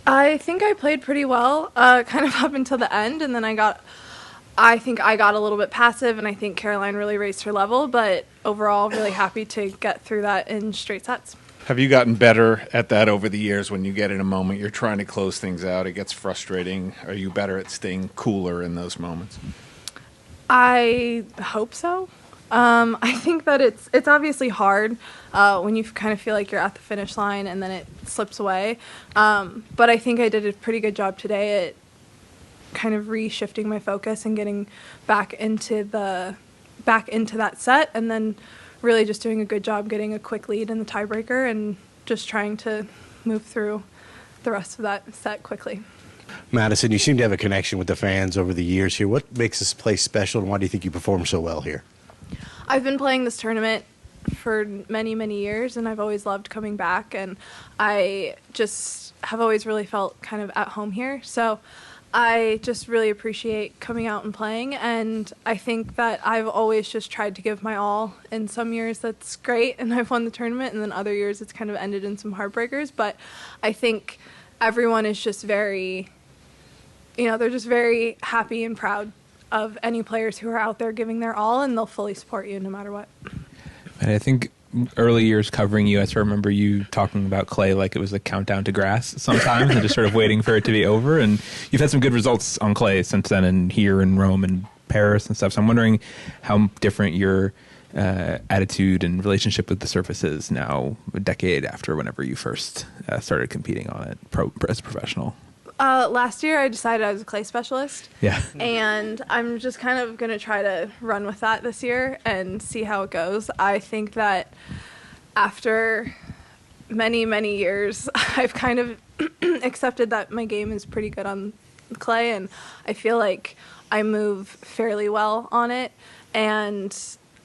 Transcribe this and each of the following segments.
I think I played pretty well, kind of up until the end, and then I think I got a little bit passive, and I think Caroline really raised her level, but overall, really happy to get through that in straight sets. Have you gotten better at that over the years when you get in a moment, you're trying to close things out, it gets frustrating? Are you better at staying cooler in those moments? I hope so. I think that it's obviously hard when you kind of feel like you're at the finish line and then it slips away. But I think I did a pretty good job today at kind of reshifting my focus and getting back into that set, and then really just doing a good job getting a quick lead in the tiebreaker and just trying to move through the rest of that set quickly. Madison, you seem to have a connection with the fans over the years here. What makes this place special, and why do you think you perform so well here? I've been playing this tournament for many, many years, and I've always loved coming back, and I just have always really felt kind of at home here. So I just really appreciate coming out and playing, and I think that I've always just tried to give my all. In some years that's great, and I've won the tournament, and then other years it's kind of ended in some heartbreakers, but I think everyone is just very, they're just very happy and proud of any players who are out there giving their all, and they'll fully support you no matter what. And I think early years covering you, I sort of remember you talking about clay like it was a countdown to grass sometimes and just sort of waiting for it to be over. And you've had some good results on clay since then, and here in Rome and Paris and stuff. So I'm wondering how different your attitude and relationship with the surface is now, a decade after whenever you first started competing on it as a professional. Last year I decided I was a clay specialist. Yeah. And I'm just kind of going to try to run with that this year and see how it goes. I think that after many, many years, I've kind of accepted that my game is pretty good on clay, and I feel like I move fairly well on it. And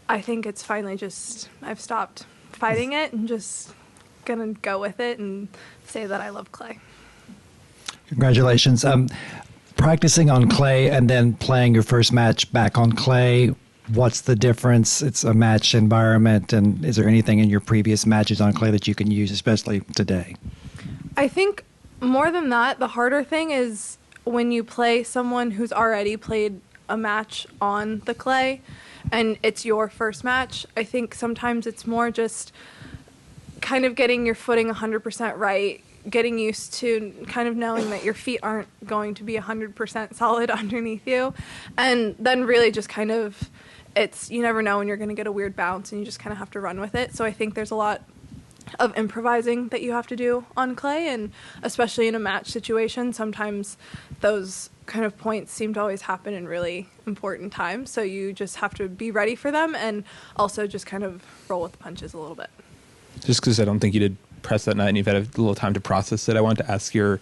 I think it's finally just, I've stopped fighting it and just going to go with it and say that I love clay. Congratulations. Practicing on clay and then playing your first match back on clay, what's the difference? It's a match environment, and is there anything in your previous matches on clay that you can use, especially today? I think more than that, the harder thing is when you play someone who's already played a match on the clay and it's your first match. I think sometimes it's more just kind of getting your footing 100% right, getting used to kind of knowing that your feet aren't going to be 100% solid underneath you. And then really just kind of, you never know when you're going to get a weird bounce, and you just kind of have to run with it. So I think there's a lot of improvising that you have to do on clay, and especially in a match situation, sometimes those kind of points seem to always happen in really important times. So you just have to be ready for them and also just kind of roll with the punches a little bit. Just because I don't think you did press that night and you've had a little time to process it, I wanted to ask your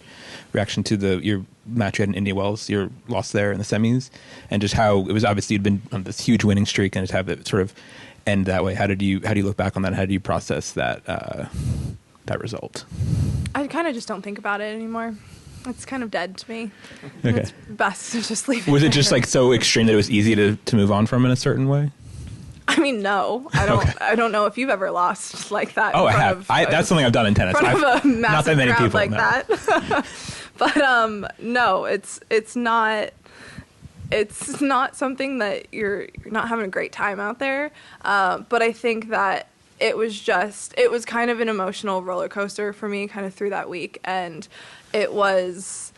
reaction to your match you had in India Wells, your loss there in the semis, and just how it was obviously you'd been on this huge winning streak and just have it sort of end that way. How do you look back on that? How do you process that result? I kind of just don't think about it anymore. It's kind of dead to me. Okay. It's best to just leave it. Was it just like so extreme that it was easy to move on from in a certain way? I mean, no, I don't. Okay. I don't know if you've ever lost like that. Oh, I have. That's something I've done in tennis. In front of a massive not that many crowd people like no. that. But no, it's not. It's not something that you're not having a great time out there. But I think that it was kind of an emotional roller coaster for me, kind of through that week, and it was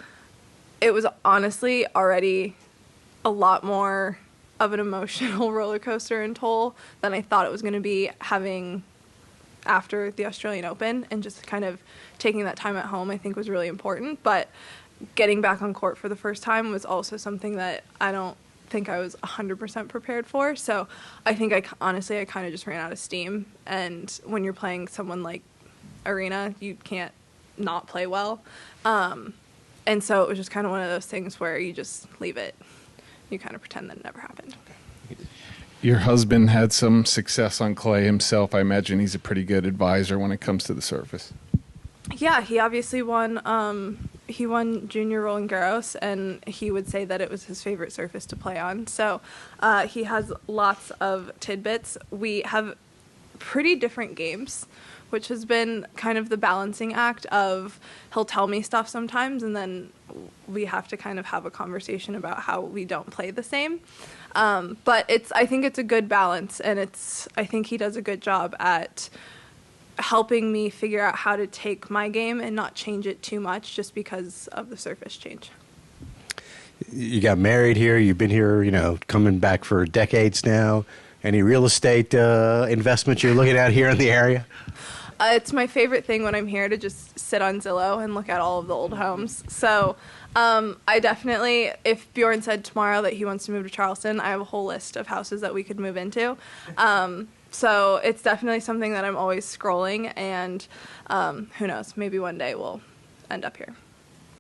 honestly already a lot more of an emotional roller coaster and toll than I thought it was going to be, having after the Australian Open, and just kind of taking that time at home I think was really important. But getting back on court for the first time was also something that I don't think I was 100% prepared for. So I think I kind of just ran out of steam. And when you're playing someone like Arena, you can't not play well. And so it was just kind of one of those things where you just leave it. You kind of pretend that it never happened. Your husband had some success on clay himself. I imagine he's a pretty good advisor when it comes to the surface. Yeah, he obviously won. He won Junior Roland Garros, and he would say that it was his favorite surface to play on. So he has lots of tidbits. We have pretty different games, which has been kind of the balancing act of he'll tell me stuff sometimes, and then we have to kind of have a conversation about how we don't play the same. But I think it's a good balance, and I think he does a good job at helping me figure out how to take my game and not change it too much just because of the surface change. You got married here. You've been here, coming back for decades now. Any real estate investments you're looking at here in the area? It's my favorite thing when I'm here to just sit on Zillow and look at all of the old homes. So I definitely, if Bjorn said tomorrow that he wants to move to Charleston, I have a whole list of houses that we could move into. So it's definitely something that I'm always scrolling, and who knows, maybe one day we'll end up here.